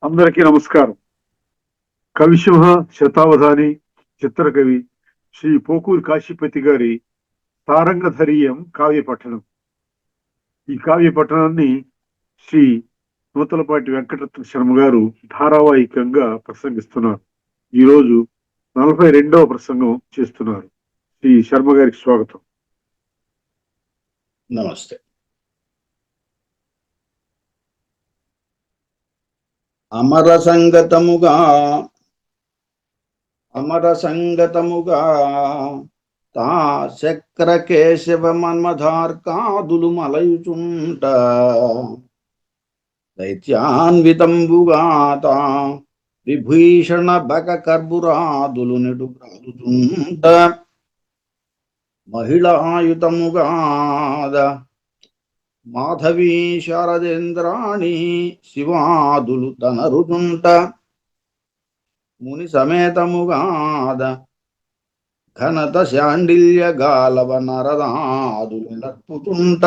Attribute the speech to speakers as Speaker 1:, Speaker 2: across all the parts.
Speaker 1: అందరికీ నమస్కారం. కవిసింహ శతావధాని చిత్రకవి శ్రీ పోకూరి కాశీపతి గారి తారంగధరీయం కావ్య పఠనం. ఈ కావ్య పఠనాన్ని శ్రీ నూతలపాటి వెంకటరత్న శర్మ గారు ధారావాహికంగా ప్రసంగిస్తున్నారు. ఈరోజు 42వ ప్రసంగం చేస్తున్నారు. శ్రీ శర్మ గారికి స్వాగతం.
Speaker 2: నమస్తే. అమర సంగతముగా తా చక్ర కేశవ మన్మధార్కాదులు మలయుచుంట దైత్యాన్వితంబుగా తా విభీషణ బక కర్బురాదులు నెడుగాదుచుంట మహిళాయుతముగాద మాధవీ శారదేంద్రాణి శివాదులు తనరుచుంట ముని సమేతముగాద ఘనత శాండిల్య గాలవ నరదాదులు నర్పుతుంట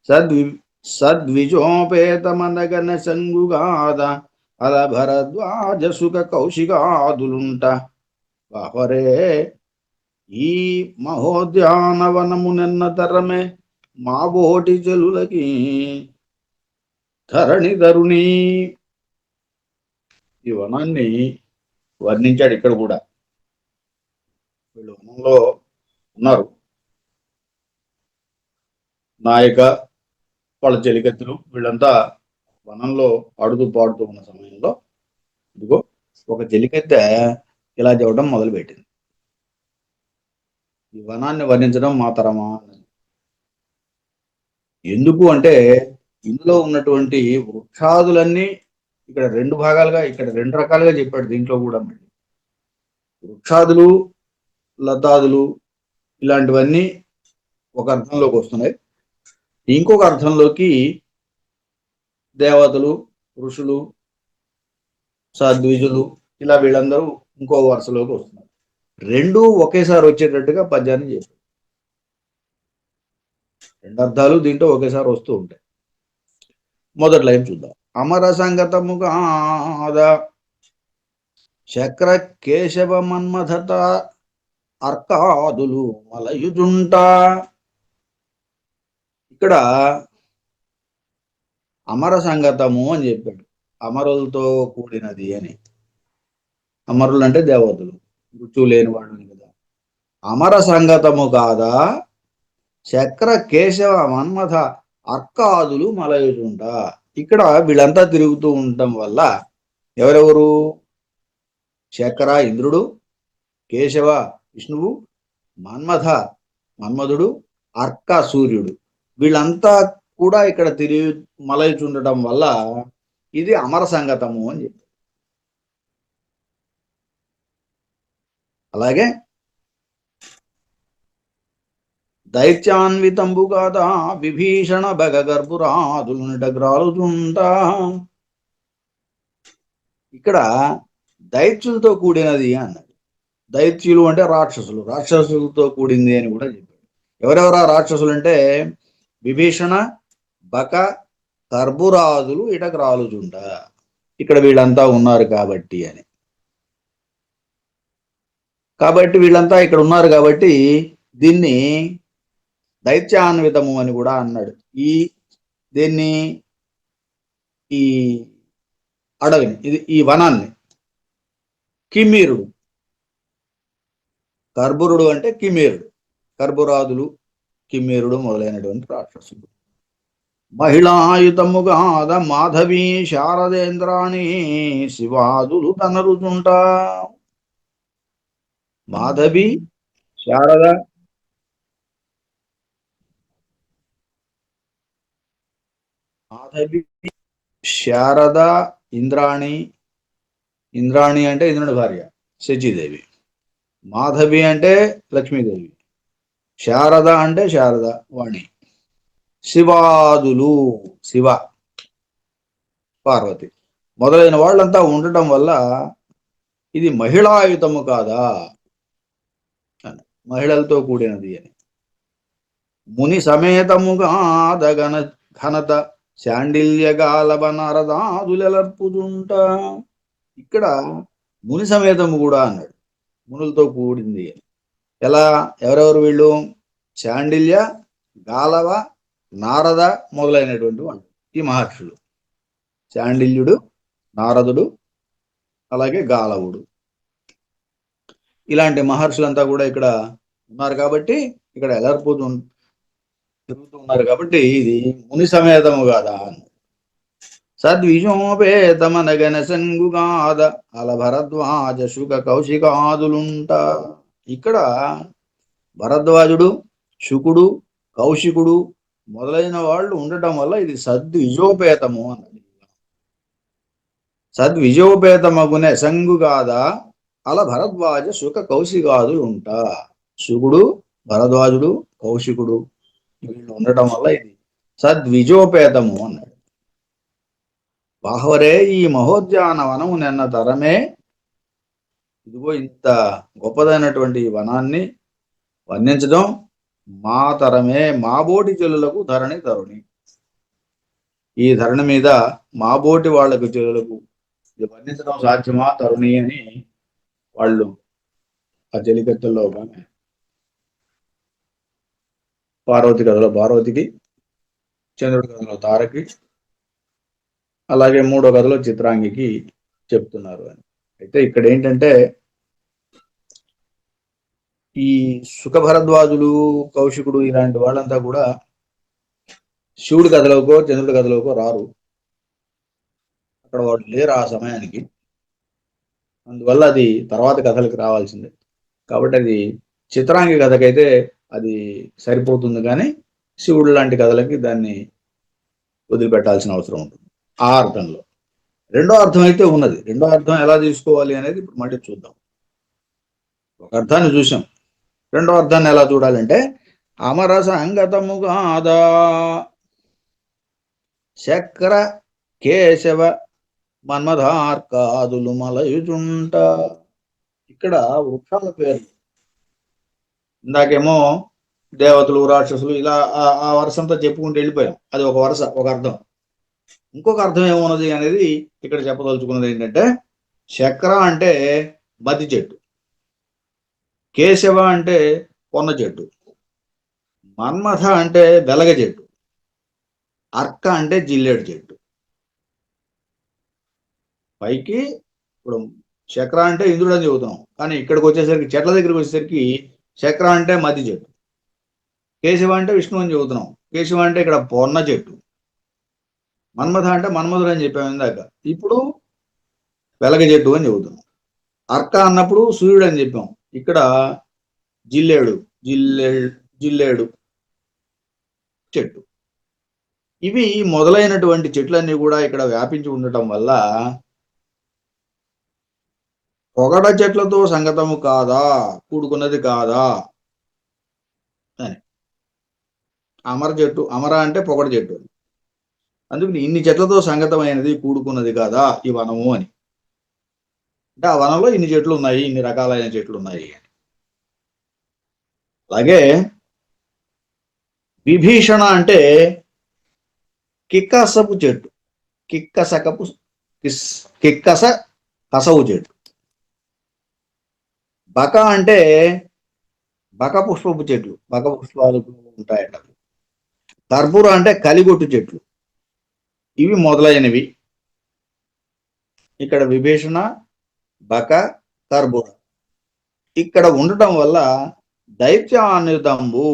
Speaker 2: సద్విజోపేతమనగన సంగుగాద అల భరద్వాజ సుఖ కౌశికాదులుంట బాహరే ఈ మహోద్యానవనము నిన్న తరమే మా బోటి చెలులకి ధరణి ఈ వనాన్ని వర్ణించాడు. ఇక్కడ కూడా వీళ్ళు వనంలో ఉన్నారు. నాయక వాళ్ళ చెలికత్తులు వీళ్ళంతా వనంలో ఆడుతూ పాడుతూ ఉన్న సమయంలో ఇదిగో ఒక చెలికత్తె ఇలా చెప్పడం మొదలుపెట్టింది. ఈ వనాన్ని వర్ణించడం మా తరమా. ఎందుకు అంటే ఇందులో ఉన్నటువంటి వృక్షాదులన్నీ ఇక్కడ రెండు భాగాలుగా, ఇక్కడ రెండు రకాలుగా చెప్పాడు. దీంట్లో కూడా మళ్ళీ వృక్షాదులు, లతాదులు ఇలాంటివన్నీ ఒక అర్థంలోకి వస్తున్నాయి. ఇంకొక అర్థంలోకి దేవతలు, ఋషులు, సద్విజులు ఇలా వీళ్ళందరూ ఇంకో వరుసలోకి వస్తున్నారు. రెండూ ఒకేసారి వచ్చేటట్టుగా పద్యాన్ని చెప్పారు. రెండు అర్థాలు దీంట్లో ఒకేసారి వస్తూ ఉంటాయి. మొదటి లైన్ చూద్దాం. అమర సంగతముగా చక్ర కేశవ మన్మథత అర్కాదులు మలయుజుంట. ఇక్కడ అమర సంగతము అని చెప్పాడు. అమరులతో కూడినది అని. అమరులు అంటే దేవతలు, మృత్యు లేని వాడు కదా. అమర సంగతము కాదా చక్ర కేశవ మన్మథ అర్కాదులు మలయుజుంట. ఇక్కడ వీళ్ళంతా తిరుగుతూ ఉండటం వల్ల ఎవరెవరు? చక్ర ఇంద్రుడు, కేశవ విష్ణువు, మన్మధుడు, అర్క సూర్యుడు వీళ్ళంతా కూడా ఇక్కడ తిరిగి మలయుచుండటం వల్ల ఇది అమర సంగతము అని చెప్పారు. అలాగే దైత్యాన్వితంబుగాదా విభీషణ బగ గర్భురాదులు నిటగ్రాలుతుంట. ఇక్కడ దైత్యులతో కూడినది అన్నది. దైత్యులు అంటే రాక్షసులు, రాక్షసులతో కూడింది అని కూడా చెప్పాడు. ఎవరెవరా రాక్షసులు అంటే విభీషణ, బక, కర్బురాదులు ఇటగ్రాలుతుంట. ఇక్కడ వీళ్ళంతా ఉన్నారు కాబట్టి అని. కాబట్టి వీళ్ళంతా ఇక్కడ ఉన్నారు కాబట్టి దీన్ని దైత్యాన్వితము అని కూడా అన్నాడు. దీన్ని ఈ అడవిని, ఈ వనాన్ని కిమీరుడు, కర్బురుడు అంటే కిమీరుడు, కర్బురాదులు, కిమీరుడు మొదలైనటువంటి రాక్షసుడు. మహిళాయుతముగాద మాధవీ శారదేంద్రాణి శివాదులు తనరుచుంట. మాధవి, శారద, శారద, ఇంద్రాణి. ఇంద్రాణి అంటే ఇంద్రుని భార్య శచీదేవి. మాధవి అంటే లక్ష్మీదేవి. శారద అంటే శారద వాణి. శివాదులు, శివ, పార్వతి మొదలైన వాళ్ళంతా ఉండటం వల్ల ఇది మహిళాయుతము కాదా, మహిళలతో కూడినది అని. ముని సమేతముగా ఘనత శాండిల్య గాలవ నరదాదులెలర్పుతుంట. ఇక్కడ ముని సమేతము కూడా అన్నాడు, మునులతో కూడింది. ఎలా? ఎవరెవరు వీళ్ళు? శాండిల్య, గాలవ, నారద మొదలైనటువంటి వాళ్ళు ఈ మహర్షులు. శాండిల్యుడు, నారదుడు, అలాగే గాలవుడు, ఇలాంటి మహర్షులంతా కూడా ఇక్కడ ఉన్నారు కాబట్టి, ఇక్కడ ఎలర్పుతూ తిరుగుతూ ఉన్నారు కాబట్టి ఇది ముని సమేతము కాదా? సద్విజోపేతమనగన సంగుగాద అల భరద్వాజ శుక కౌశికాదులుంట. ఇక్కడ భరద్వాజుడు, శుకుడు, కౌశికుడు మొదలైన వాళ్ళు ఉండటం వల్ల ఇది సద్విజోపేతము అన్నది. సద్విజోపేతమగునే సంగుగాద అల భరద్వాజ శుక కౌశికాదులు ఉంట. శుకుడు, భరద్వాజుడు, కౌశికుడు వీళ్ళు ఉండటం వల్ల ఇది సద్విజోపేతము అన్నాడు. బాహవరే ఈ మహోద్యాన వనము నిన్న తరమే. ఇదిగో ఇంత గొప్పదైనటువంటి వనాన్ని వర్ణించడం మా తరమే, మా బోటి చెల్లులకు ధరణి తరుణి. ఈ ధరణి మీద మా బోటి వాళ్లకు చెల్లులకు ఇది వర్ణించడం సాధ్యమా తరుణి అని వాళ్ళు ఆ చెలికత్తెల్లో పార్వతి కథలో పార్వతికి, చంద్రుడి కథలో తారకి, అలాగే మూడో కథలో చిత్రాంగికి చెప్తున్నారు అని. అయితే ఇక్కడ ఏంటంటే ఈ సుఖభరద్వాజుడు, కౌశికుడు ఇలాంటి వాళ్ళంతా కూడా శివుడి కథలోకో చంద్రుడి కథలోకో రారు. అక్కడ వాళ్ళు లేరు ఆ సమయానికి. అందువల్ల అది తర్వాత కథలకు రావాల్సిందే. కాబట్టి అది చిత్రాంగి కథకైతే అది సరిపోతుంది, కానీ శివుడు లాంటి కథలకి దాన్ని వదిలిపెట్టాల్సిన అవసరం ఉంటుంది ఆ అర్థంలో. రెండో అర్థం అయితే ఉన్నది. రెండో అర్థం ఎలా తీసుకోవాలి అనేది ఇప్పుడు మళ్ళీ చూద్దాం. ఒక అర్థాన్ని చూసాం, రెండో అర్థాన్ని ఎలా చూడాలంటే అమర సంగతముగాదా శక్ర కేశవ మన్మధార్కాదులు మలయుచుంట. ఇక్కడ వృక్షాల పేర్లు, ఇందాకేమో దేవతలు, రాక్షసులు ఇలా ఆ వరుసంతా చెప్పుకుంటూ వెళ్ళిపోయాం. అది ఒక వరుస, ఒక అర్థం. ఇంకొక అర్థం ఏమున్నది అనేది ఇక్కడ చెప్పదలుచుకున్నది ఏంటంటే శక్ర అంటే మద్ది చెట్టు, కేశవ అంటే పొన్న చెట్టు, మన్మథ అంటే వెలగ చెట్టు, అర్క అంటే జిల్లేడు చెట్టు. పైకి ఇప్పుడు చక్ర అంటే ఇంద్రుడు అని చెబుతున్నాం, కానీ ఇక్కడికి వచ్చేసరికి చెట్ల దగ్గరికి వచ్చేసరికి చక్ర అంటే మద్ది చెట్టు, కేశవ అంటే విష్ణు అని చెబుతున్నాం, కేశవ అంటే ఇక్కడ పొన్న చెట్టు, మన్మథ అంటే మన్మధుడు అని చెప్పాము ఇందాక, ఇప్పుడు వెలగ చెట్టు అని చెబుతున్నాం. అర్క అన్నప్పుడు సూర్యుడు అని చెప్పాం, ఇక్కడ జిల్లేడు జిల్లేడు చెట్టు. ఇవి మొదలైనటువంటి చెట్లన్నీ కూడా ఇక్కడ వ్యాపించి ఉండటం వల్ల పొగడ చెట్లతో సంగతము కాదా, కూడుకున్నది కాదా అని. అమర చెట్టు, అమర అంటే పొగడ చెట్టు, అందుకని ఇన్ని చెట్లతో సంగతమైనది కూడుకున్నది కాదా ఈ వనము అని. అంటే ఆ వనంలో ఇన్ని చెట్లు ఉన్నాయి, ఇన్ని రకాలైన చెట్లు ఉన్నాయి. అలాగే విభీషణ అంటే కిక్కసపు చెట్టు, కిక్కస కసవు చెట్టు. బక అంటే బక పుష్పపు చెట్లు, బక పుష్పాలు ఉంటాయట. కర్పూర అంటే కలిగొట్టు చెట్లు. ఇవి మొదలైనవి. ఇక్కడ విభీషణ, బక, కర్పూర ఇక్కడ ఉండటం వల్ల దైత్యాన్యుతంబు.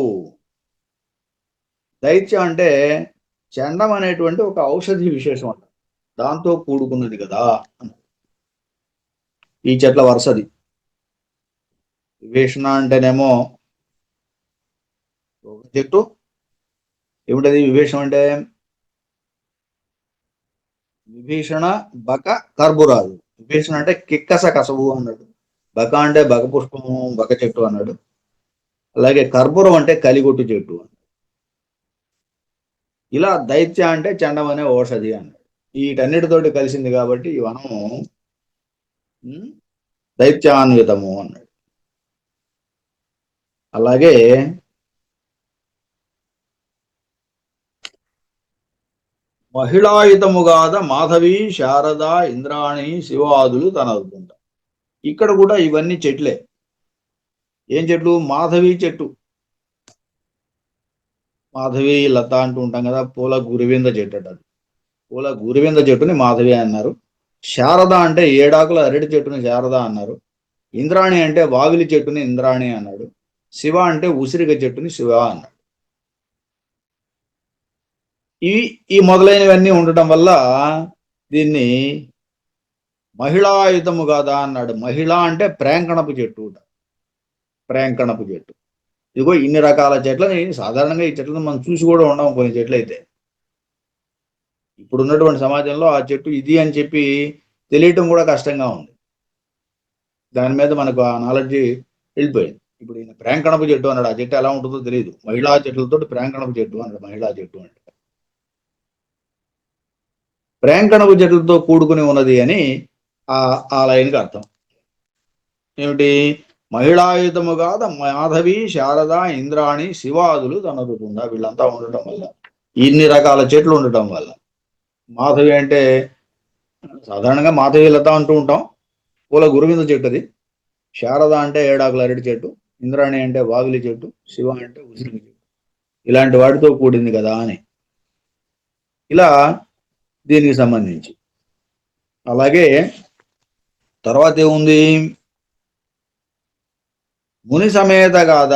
Speaker 2: దైత్యం అంటే చండం అనేటువంటి ఒక ఔషధి విశేషం అంట, దాంతో కూడుకున్నది కదా ఈ చెట్ల వరుసది. విభీషణ అంటేనేమో ఒక చెట్టు. ఏమిటది విభీషణం అంటే? విభీషణ, బక, కర్బూరాలు. విభీషణ అంటే కిక్కస కసవు అన్నాడు, బక అంటే బక పుష్పము, బక చెట్టు అన్నాడు, అలాగే కర్పూరం అంటే కలిగొట్టు చెట్టు అన్నాడు. ఇలా దైత్య అంటే చండం అనే ఔషధి అన్నాడు. వీటన్నిటితోటి కలిసింది కాబట్టి ఈ వనము దైత్యాన్వితము అన్నాడు. అలాగే మహిళాయుతముగాద మాధవి శారద ఇంద్రాణి శివాదులు తనవుతుంట. ఇక్కడ కూడా ఇవన్నీ చెట్లే. ఏం చెట్లు? మాధవి చెట్టు, మాధవి లత అంటూ ఉంటాం కదా, పూల గురివింద చెట్టు అంటారు. పూల గురివింద చెట్టుని మాధవి అన్నారు. శారద అంటే ఏడాకుల అరటి చెట్టుని శారద అన్నారు. ఇంద్రాణి అంటే వావిలి చెట్టుని ఇంద్రాణి అన్నాడు. శివ అంటే ఉసిరిగ చెట్టుని శివ అన్నాడు. ఈ ఈ మొదలైనవన్నీ ఉండటం వల్ల దీన్ని మహిళాయుతము కాదా అన్నాడు. మహిళ అంటే ప్రేంకణపు చెట్టు, ప్రేంకణపు చెట్టు. ఇదిగో ఇన్ని రకాల చెట్లని, సాధారణంగా ఈ చెట్లను మనం చూసి కూడా ఉండము కొన్ని చెట్లు అయితే. ఇప్పుడు ఉన్నటువంటి సమాజంలో ఆ చెట్టు ఇది అని చెప్పి తెలియటం కూడా కష్టంగా ఉంది. దాని మీద మనకు ఆ నాలెడ్జి వెళ్ళిపోయింది. ఇప్పుడు ఈయన ప్రేంకణపు చెట్టు అన్నాడు. ఆ చెట్టు ఎలా ఉంటుందో తెలియదు. మహిళా చెట్లతో ప్రేంకణపు చెట్టు అన్నాడు. మహిళా చెట్టు అంటే ప్రేంకణపు చెట్లతో కూడుకుని ఉన్నది అని ఆ లైన్కి అర్థం ఏమిటి? మహిళాయుతము కాద మాధవి శారద ఇంద్రాణి శివాదులు తనరుతుందా. వీళ్ళంతా ఉండటం వల్ల, ఇన్ని రకాల చెట్లు ఉండటం వల్ల. మాధవి అంటే సాధారణంగా మాధవి లత అంటూ ఉంటాం, పూల గురువింద చెట్టు అది. శారద అంటే ఏడాకుల అరటి చెట్టు, ఇంద్రాణి అంటే వాగులి చెట్టు, శివ అంటే ఉసిరి చెట్టు. ఇలాంటి వాటితో కూడింది కదా అని ఇలా దీనికి సంబంధించి. అలాగే తర్వాత ఏముంది? ముని సమేత గాథ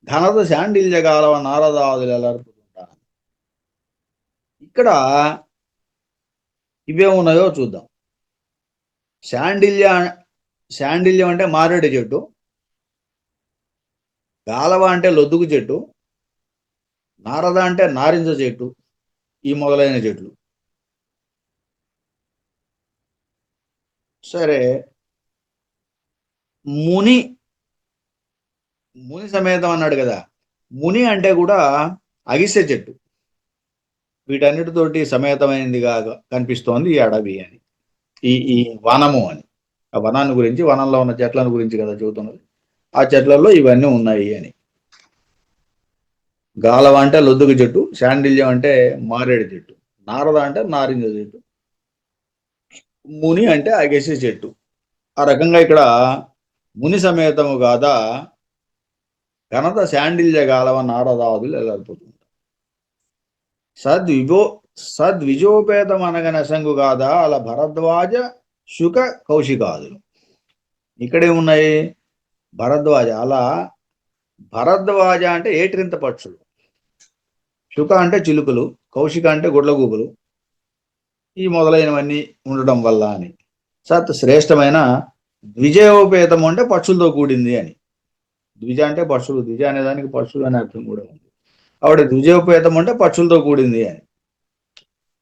Speaker 2: ఘనత శాండిల్యగాలవ నారదాదులు ఎలర్పుతుంటారు. ఇక్కడ ఇవేమున్నాయో చూద్దాం. శాండిల్యం అంటే మారేడు చెట్టు, గాలవ అంటే లొద్దుకు చెట్టు, నారద అంటే నారింజ చెట్టు, ఈ మొదలైన చెట్లు. సరే, ముని సమేతం అన్నాడు కదా. ముని అంటే కూడా అగిసె చెట్టు. వీటన్నిటితోటి సమేతమైనదిగా కనిపిస్తోంది ఈ అడవి అని, ఈ వనము అని. ఆ వనాన్ని గురించి, వనంలో ఉన్న చెట్లను గురించి కదా చెబుతున్నది. ఆ చెట్లలో ఇవన్నీ ఉన్నాయి అని. గాలవ అంటే లొద్దుకు చెట్టు, శాండిల్యం అంటే మారేడు చెట్టు, నారద అంటే నారింజ చెట్టు, ముని అంటే అగసె చెట్టు. ఆ రకంగా ఇక్కడ ముని సమేతము కాదా ఘనత శాండిల్య గాలవ నారదాదులు ఎలర్పుతుంటారు. సద్విజోపేతం అనగనసంగు కాదా అలా భరద్వాజ శుక కౌశికాదులు. ఇక్కడేమున్నాయి? భరద్వాజ, అలా భరద్వాజ అంటే ఏట్రింత పక్షులు, శుక అంటే చిలుకలు, కౌశిక అంటే గుడ్లగూబలు, ఈ మొదలైనవన్నీ ఉండటం వల్ల అని. సత్ శ్రేష్టమైన ద్విజయోపేతం అంటే పక్షులతో కూడింది అని. ద్విజ అంటే పక్షులు, ద్విజ అనే దానికి పక్షులు అనే అర్థం కూడా ఉంది. ఆవిడ ద్విజయోపేతం అంటే పక్షులతో కూడింది అని.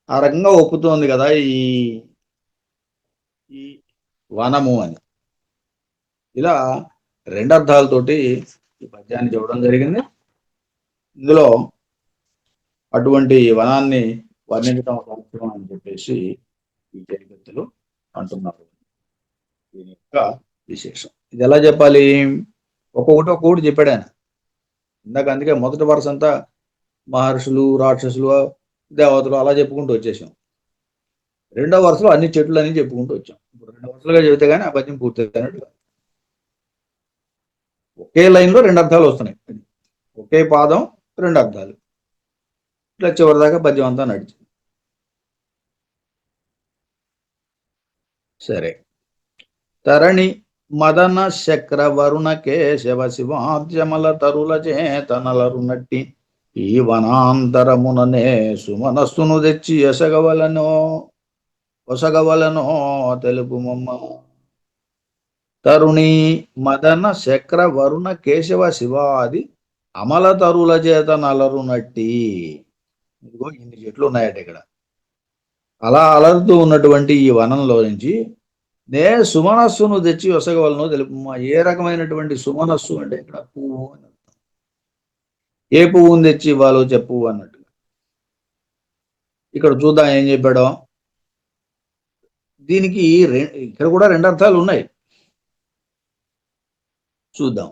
Speaker 2: ఆ రకంగా ఒప్పుతోంది కదా ఈ వనము అని. ఇలా రెండు అర్థాలతోటి ఈ పద్యాన్ని చెప్పడం జరిగింది. ఇందులో అటువంటి వనాన్ని వర్ణించడం అవసరం అని చెప్పేసి ఈ చరిత్రలు అంటున్నారు. దీని యొక్క విశేషం ఇది. ఎలా చెప్పాలి? ఒక్కొక్కటి చెప్పాడు ఆయన ఇందాక. అందుకే మొదటి వరుస అంతా మహర్షులు, రాక్షసులు, దేవతలు అలా చెప్పుకుంటూ వచ్చేసాం. రెండో వరుసలో అన్ని చెట్లు అని చెప్పుకుంటూ వచ్చాం. ఇప్పుడు రెండు వరుసలుగా చెబితే కానీ ఆ పద్యం పూర్తయినట్టు. ఒకే లైన్లో రెండు అర్థాలు వస్తున్నాయి, ఒకే పాదం రెండు అర్థాలు. ఇట్లా చివరిదాకా పద్యం అంతా నడిచింది. సరే. తరణి మదన శక్ర వరుణ కేశవ శివాద్యమల తరుల చేతనలరునట్టి ఈ వనాంతరముననే సుమనస్సును తెచ్చి ఒసగవలనో తెలుపుమమ్మ. తరుణి మదన శక్ర వరుణ కేశవ శివాది అమల తరుల చేత నలరునట్టి. ఇదిగో ఇన్ని చెట్లు ఉన్నాయట ఇక్కడ. అలా అలరుతూ ఉన్నటువంటి ఈ వనంలో నుంచి నే సుమనస్సును తెచ్చి ఒసగవలనో తెలుపుమా. ఏ రకమైనటువంటి సుమనస్సు అంటే ఇక్కడ పువ్వు అని అర్థం. ఏ పువ్వును తెచ్చి ఇవ్వాలో చెప్పు అన్నట్టు. ఇక్కడ చూద్దాం ఏం చెప్పాడో. దీనికి ఇక్కడ కూడా రెండు అర్థాలు ఉన్నాయి, చూద్దాం.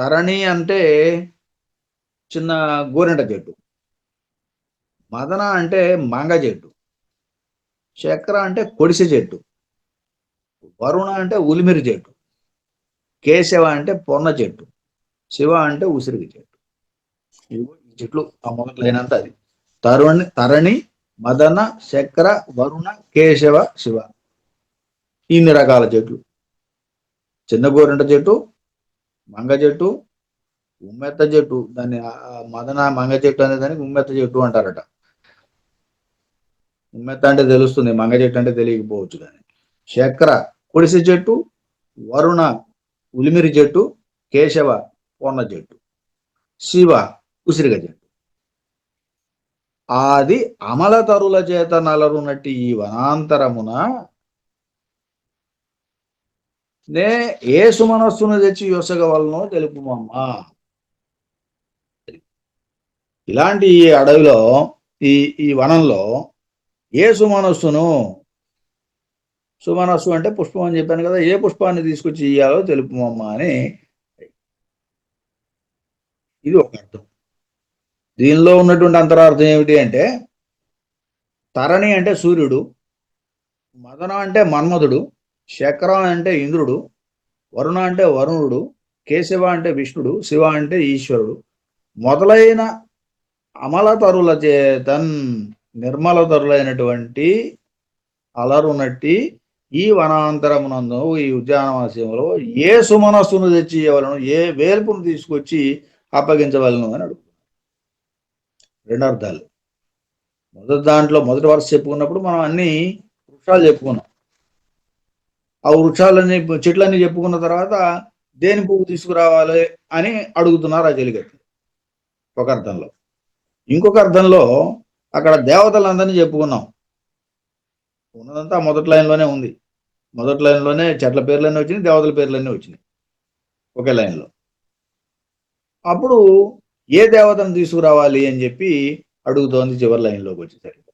Speaker 2: తరణి అంటే చిన్న గోరెంట చెట్టు. మదన అంటే మంగ చెట్టు, చక్ర అంటే కొడిసె చెట్టు, వరుణ అంటే ఉలిమిరి చెట్టు, కేశవ అంటే పొన్న చెట్టు, శివ అంటే ఉసిరికి చెట్టు. ఇవి ఈ చెట్లు ఆ మొదట్లైనంత అది. తరణి, మదన, చక్ర, వరుణ, కేశవ, శివ, ఇన్ని రకాల చెట్లు. చిన్న గోరింట చెట్టు, మంగ చెట్టు, ఉమ్మెత్త చెట్టు. దాన్ని మదన మంగ చెట్టు అనే దానికి ఉమ్మెత్త చెట్టు అంటారట. ఉమ్మెత్త అంటే తెలుస్తుంది, మంగ చెట్టు అంటే తెలియకపోవచ్చు. కానీ చక్ర కొడిసె చెట్టు, వరుణ ఉలిమిరి చెట్టు, కేశవ పొన్న చెట్టు, శివ ఉసిరిగ చెట్టు. ఆది అమలతరుల చేత నలరునట్టి ఈ వనాంతరమున నే ఏ సుమనస్సును తెచ్చి యొసగవలనో తెలుపుమమ్మా. ఇలాంటి ఈ అడవిలో, ఈ ఈ వనంలో ఏ సుమనస్సును, సుమనస్సు అంటే పుష్పం అని చెప్పాను కదా, ఏ పుష్పాన్ని తీసుకొచ్చి ఇయ్యాలో తెలుపుమమ్మా అని. ఇది ఒక అర్థం. దీనిలో ఉన్నటువంటి అంతరార్థం ఏమిటి అంటే, తరణి అంటే సూర్యుడు, మదన అంటే మన్మధుడు, శక్ర అంటే ఇంద్రుడు, వరుణ అంటే వరుణుడు, కేశవ అంటే విష్ణుడు, శివ అంటే ఈశ్వరుడు మొదలైన అమలతరుల చేతన్, నిర్మలతరులైనటువంటి అలరునట్టి ఈ వనాంతరమునందు, ఈ ఉద్యానవాసంలో ఏ సుమనస్సును తెచ్చి ఇవ్వలను, ఏ వేల్పును తీసుకొచ్చి అప్పగించవలను అని అడుగుతున్నారు. రెండు అర్థాలు. మొదటి వరుస చెప్పుకున్నప్పుడు మనం అన్ని వృక్షాలు చెప్పుకున్నాం. ఆ వృక్షాలన్నీ, చెట్లన్నీ చెప్పుకున్న తర్వాత దేని పువ్వు తీసుకురావాలి అని అడుగుతున్నారు ఆ చెలికత్తి ఒక అర్థంలో. ఇంకొక అర్థంలో అక్కడ దేవతలందరినీ చెప్పుకున్నాం. ఉన్నదంతా మొదటి లైన్లోనే ఉంది. మొదటి లైన్లోనే చెట్ల పేర్లన్నీ వచ్చినాయి, దేవతల పేర్లన్నీ వచ్చినాయి ఒకే లైన్లో. అప్పుడు ఏ దేవతను తీసుకురావాలి అని చెప్పి అడుగుతోంది చివరి లైన్లోకి వచ్చేసరికి.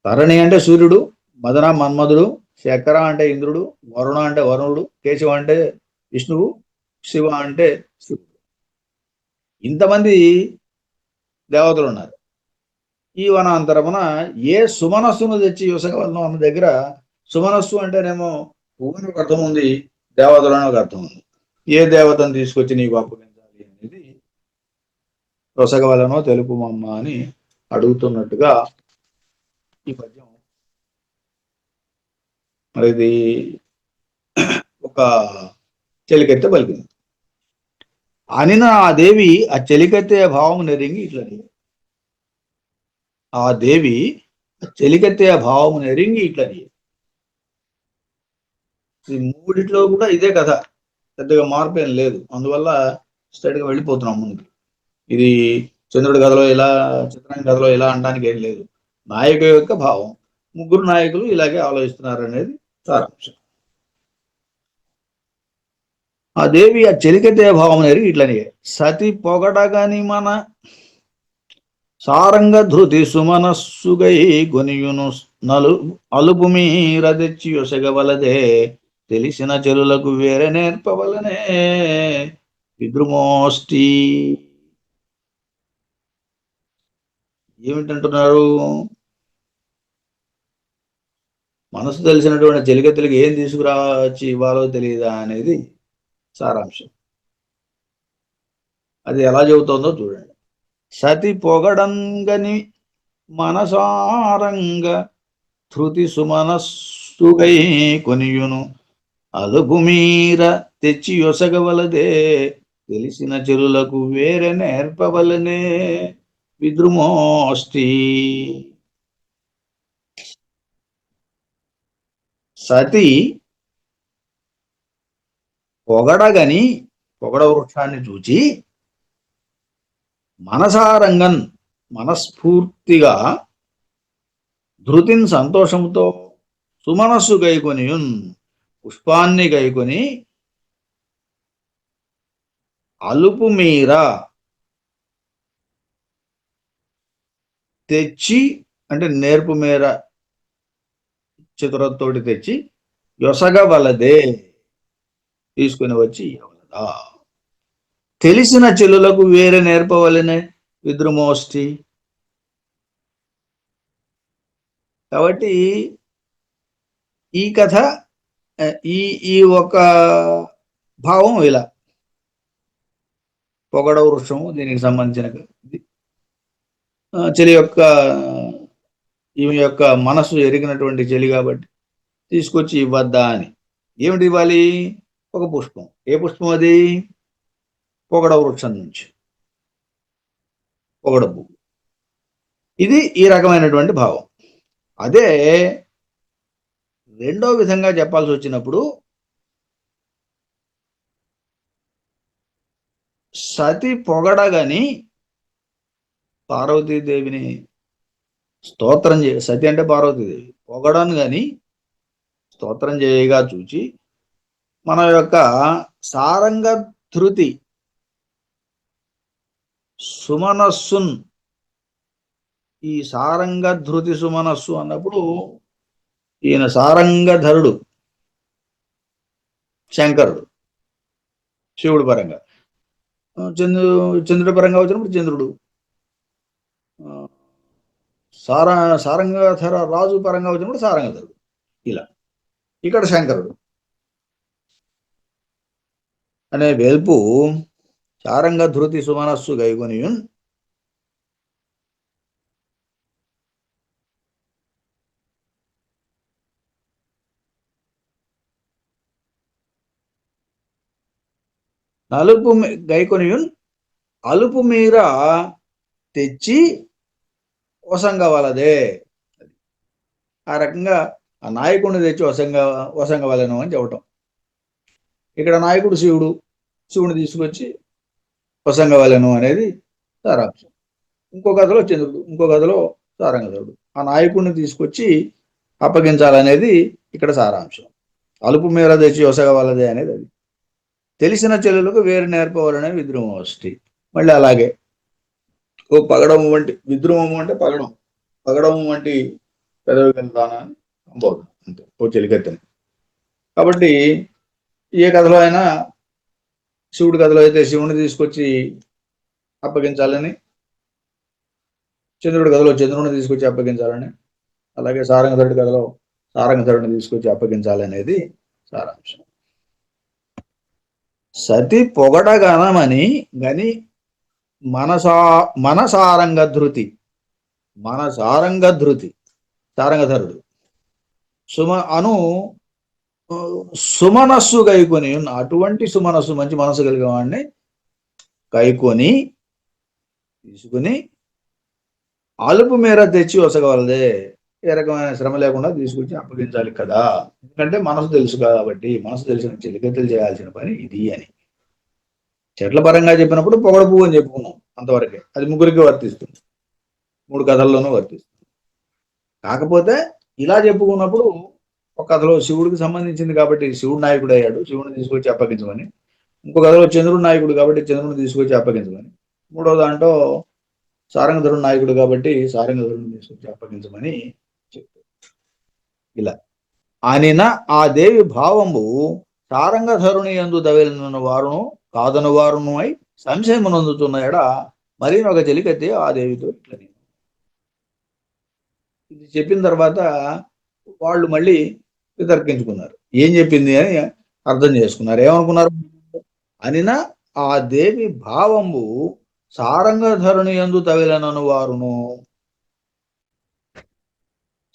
Speaker 2: తరణి అంటే సూర్యుడు, మదన మన్మధుడు, శకర అంటే ఇంద్రుడు, వరుణ అంటే వరుణుడు, కేశవ అంటే విష్ణువు, శివ అంటే శివుడు. ఇంతమంది దేవతలు ఉన్నారు. ఈ వనాంతరమున ఏ సుమనస్సును తెచ్చి యుసగవలను అన్న దగ్గర, సుమనస్సు అంటేనేమో పువ్వుని ఒక అర్థం ఉంది, దేవతలను ఒక అర్థం ఉంది. ఏ దేవతను తీసుకొచ్చి నీకు అప్పగించాలి అనేది యుసగవలనో తెలుపుమమ్మ అని అడుగుతున్నట్టుగా ఈ పద్యం. మరి ఇది ఒక చెలికెత్తే పలికింది. అనిన ఆ దేవి ఆ చెలికెత్తే భావం నెరింగి ఇట్లని. ఆ దేవి చెలికెత్తే భావం నెరింగి ఇట్లని. ఈ మూడిట్లో కూడా ఇదే కథ, పెద్దగా మార్పు ఏం లేదు. అందువల్ల స్ట్రైట్గా వెళ్ళిపోతున్నాం ముందుకు. ఇది చంద్రుడి కథలో ఇలా, చిత్రాంగ కథలో ఇలా అనడానికి ఏం లేదు. నాయక యొక్క భావం, ముగ్గురు నాయకులు ఇలాగే ఆలోచిస్తున్నారు అనేది సారాంశం. ఆ దేవి ఆ చెలికతే భావం ఎరిగి ఇట్లని. సతి పొగడగాని మన సారంగ ధృతి సుమనస్సుగై గొనియును అలుపు మీర తెచ్చి యొసగవలదే, తెలిసిన చెలులకు వేరే నేర్పవలనే విద్రుమోష్టి. ఏమిటంటున్నారు? మనసు తెలిసినటువంటి చెలికత్తెలకు ఏం తీసుకురావచ్చి ఇవ్వాలో తెలియదా అనేది సారాంశం. అది ఎలా చెబుతోందో చూడండి. సతి పొగడంగని మనసారంగ ధృతి సుమనస్సుగై కొనియును అలుపు మీర తెచ్చి యొసగవలదే, తెలిసిన చెరులకు వేరే నేర్పవలనే విద్రుమోష్టి. సతి పొగడగని, పొగడ వృక్షాన్ని చూచి, మనసారంగన్ మనస్ఫూర్తిగా, ధృతిన్ సంతోషంతో, సుమనస్సు గైకొనియున్ పుష్పాన్ని గైకొని, అలుపు మీర తెచ్చి అంటే నేర్పు మేర చతురతోటి తెచ్చి, యొసగవలదే తీసుకుని వచ్చి ఇవ్వవలదా, తెలిసిన చెల్లులకు వేరే నేర్పవలనే విద్రుమోష్టి. కాబట్టి ఈ కథ ఈ ఈ ఒక భావం ఇలా పొగడ వృక్షము దీనికి సంబంధించిన చెలి యొక్క ఈమె యొక్క మనసు ఎరిగినటువంటి చెలి కాబట్టి తీసుకొచ్చి ఇవ్వద్దా అని. ఏమిటి ఇవ్వాలి? ఒక పుష్పం. ఏ పుష్పం అది? పొగడ వృక్షం నుంచి పొగడ పువ్వు. ఇది ఈ రకమైనటువంటి భావం. అదే రెండో విధంగా చెప్పాల్సి వచ్చినప్పుడు సతి పొగడగని పార్వతీదేవిని స్తోత్రం సతి అంటే పార్వతీదేవి పొగడను గాని స్తోత్రం చేయగా చూచి మన యొక్క సారంగ ధృతి సుమనస్సున్, ఈ సారంగ ధృతి సుమనస్సు అన్నప్పుడు ఈయన సారంగధరుడు శంకరుడు, శివుడు పరంగా. చంద్రుడి పరంగా వచ్చినప్పుడు చంద్రుడు, సారంగధర రాజు పరంగా వచ్చినప్పుడు సారంగధరుడు. ఇలా ఇక్కడ శంకరుడు అనే వేల్పు సారంగ ధృతి సుమనస్సు గైకొనియున్ నలుపు గైకొనియున్ అలుపు మీర తెచ్చి వసంగవలదే. ఆ రకంగా ఆ నాయకుడిని తెచ్చి వసంగవలను అని చెప్పటం. ఇక్కడ నాయకుడు శివుడు, శివుని తీసుకొచ్చి వసంగవలను అనేది సారాంశం. ఇంకో కథలో చంద్రుడు, ఇంకో కథలో సారంగధరుడు. ఆ నాయకుడిని తీసుకొచ్చి అప్పగించాలనేది ఇక్కడ సారాంశం. అలుపు మీర తెచ్చి వసగవలదే అనేది అది. తెలిసిన చెల్లెలకు వేరు నేర్పవాలనే విద్రుమవష్టి. మళ్ళీ అలాగే ఓ పగడము వంటి, విద్రుమము అంటే పగడం, పగడము వంటి పెదవి వెళ్తానా అని సంబోధన, అంతే, ఓ చెలికత్తెని. కాబట్టి ఏ కథలో అయినా శివుడి కథలో అయితే శివుని తీసుకొచ్చి అప్పగించాలని, చంద్రుడి కథలో చంద్రుడిని తీసుకొచ్చి అప్పగించాలని, అలాగే సారంగధరుడి కథలో సారంగధరుడిని తీసుకొచ్చి అప్పగించాలనేది సారాంశం. సతి పొగడగనమని గని మన సారంగధృతి సారంగధరుడు సుమనస్సు గైకొని, అటువంటి సుమనస్సు, మంచి మనసు కలిగిన వాడిని కైకొని తీసుకుని అలుపు మేర తెచ్చి వసగవలదే. ఏ రకమైన శ్రమ లేకుండా తీసుకొచ్చి అప్పగించాలి కదా. ఎందుకంటే మనసు తెలుసు కాబట్టి, మనసు తెలిసిన చెలికత్తెలు చేయాల్సిన పని ఇది అని. చెట్ల పరంగా చెప్పినప్పుడు పొగడ పువ్వు అని చెప్పుకున్నాం, అంతవరకే. అది ముగ్గురికి వర్తిస్తుంది, 3 కథల్లోనూ వర్తిస్తుంది. కాకపోతే ఇలా చెప్పుకున్నప్పుడు ఒక కథలో శివుడికి సంబంధించింది కాబట్టి శివుడు నాయకుడు అయ్యాడు, శివుడిని తీసుకొచ్చి అప్పగించమని. ఇంకో కథలో చంద్రుడు నాయకుడు కాబట్టి చంద్రుడిని తీసుకొచ్చి అప్పగించమని. మూడో దాంట్లో సారంగధరుడు నాయకుడు కాబట్టి సారంగధరుడిని తీసుకొచ్చి అప్పగించమని చెప్తారు. ఇలా అనిన ఆ దేవి భావంబు సారంగధరుని యందు దవిలిన వారును కాదను వారును అయి సంశయమునందుతున్న ఎడ మరి ఒక చెలికత్తే ఆ దేవితో ఇట్లా. ఇది చెప్పిన తర్వాత వాళ్ళు మళ్ళీ వితర్కించుకున్నారు, ఏం చెప్పింది అని అర్థం చేసుకున్నారు. ఏమనుకున్నారు? అనిన ఆ దేవి భావంబు సారంగధరుని యందు తవిలనను వారును,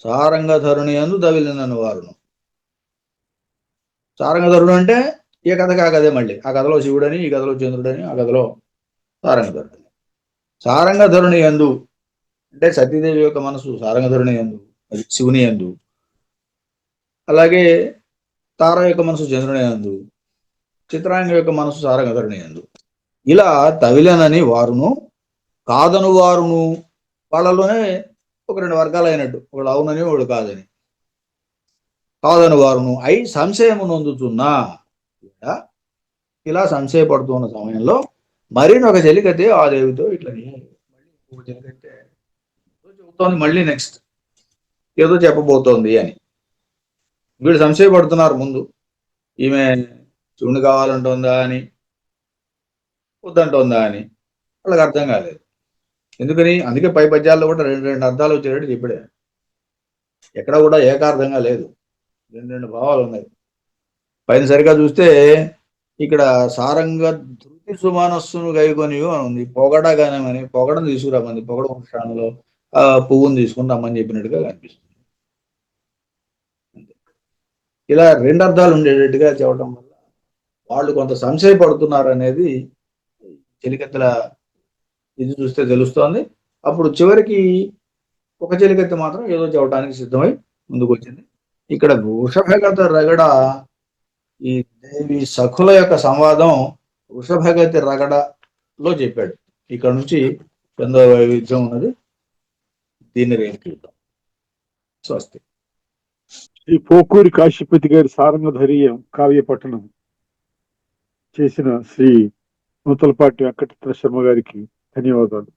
Speaker 2: సారంగధరుని యందు తవిలినను వారును. సారంగధరుడు అంటే ఏ కథ కాకదే, మళ్ళీ ఆ కథలో శివుడని, ఈ కథలో చంద్రుడని, ఆ కథలో సారంగధరుడని. సారంగధరుని యందు అంటే సతీదేవి యొక్క మనసు సారంగధరుని యందు, అది శివుని యందు. అలాగే తార యొక్క మనసు చంద్రుని యందు, చిత్రాంగ యొక్క మనసు సారంగధరుని యందు. ఇలా తవిలనని వారును కాదను వారును, వాళ్ళలోనే ఒక 2 వర్గాలు అయినట్టు, ఒకడు అవునని ఒకడు కాదని. కాదను వారును అయి సంశయము నొందుతున్నా, ఇలా సంశయపడుతున్న సమయంలో మరినొక చెలికతే ఆ దేవితో ఇట్లని. మళ్ళీ ఇంకొక చెలికతే చెబుతోంది, మళ్ళీ నెక్స్ట్ ఏదో చెప్పబోతోంది అని. వీళ్ళు సంశయపడుతున్నారు ముందు, ఈమె శివుని కావాలంటోందా అని, వద్దంటోందా అని. వాళ్ళకి అర్థం కాలేదు. ఎందుకని? అందుకే పై పద్యాల్లో కూడా 2 అర్థాలు వచ్చేటట్టు చెప్పాడు. ఎక్కడ కూడా ఏకార్థంగా లేదు, రెండు రెండు భావాలు ఉన్నాయి. పైన సరిగా చూస్తే ఇక్కడ సారంగ ధృతి సుమానస్సును గైకొని అని ఉంది. పొగడగానేమని పొగడను తీసుకురామంది, పొగడ వృక్షాలలో ఆ పువ్వును తీసుకుని రమ్మని చెప్పినట్టుగా కనిపిస్తుంది. ఇలా రెండు అర్థాలు ఉండేటట్టుగా చెప్పడం వల్ల వాళ్ళు కొంత సంశయపడుతున్నారు అనేది చెలికత్తెల ఇది చూస్తే తెలుస్తోంది. అప్పుడు చివరికి ఒక చెలికత్తె మాత్రం ఏదో చెప్పడానికి సిద్ధమై ముందుకు వచ్చింది. ఇక్కడ వృషభగత రగడ, ఈ దేవి సఖుల యొక్క సంవాదం వృషభగతి రగడలో చెప్పాడు. ఇక్కడ నుంచి చందో వైవిధ్యం ఉన్నది. దీన్ని రేపు చూద్దాం. స్వస్తి.
Speaker 1: శ్రీ పోకూరి కాశీపతి గారి సారంగధరీయం కావ్య పఠనం చేసిన శ్రీ నూతలపాటి వెంకటేశ్వర శర్మ గారికి ధన్యవాదాలు.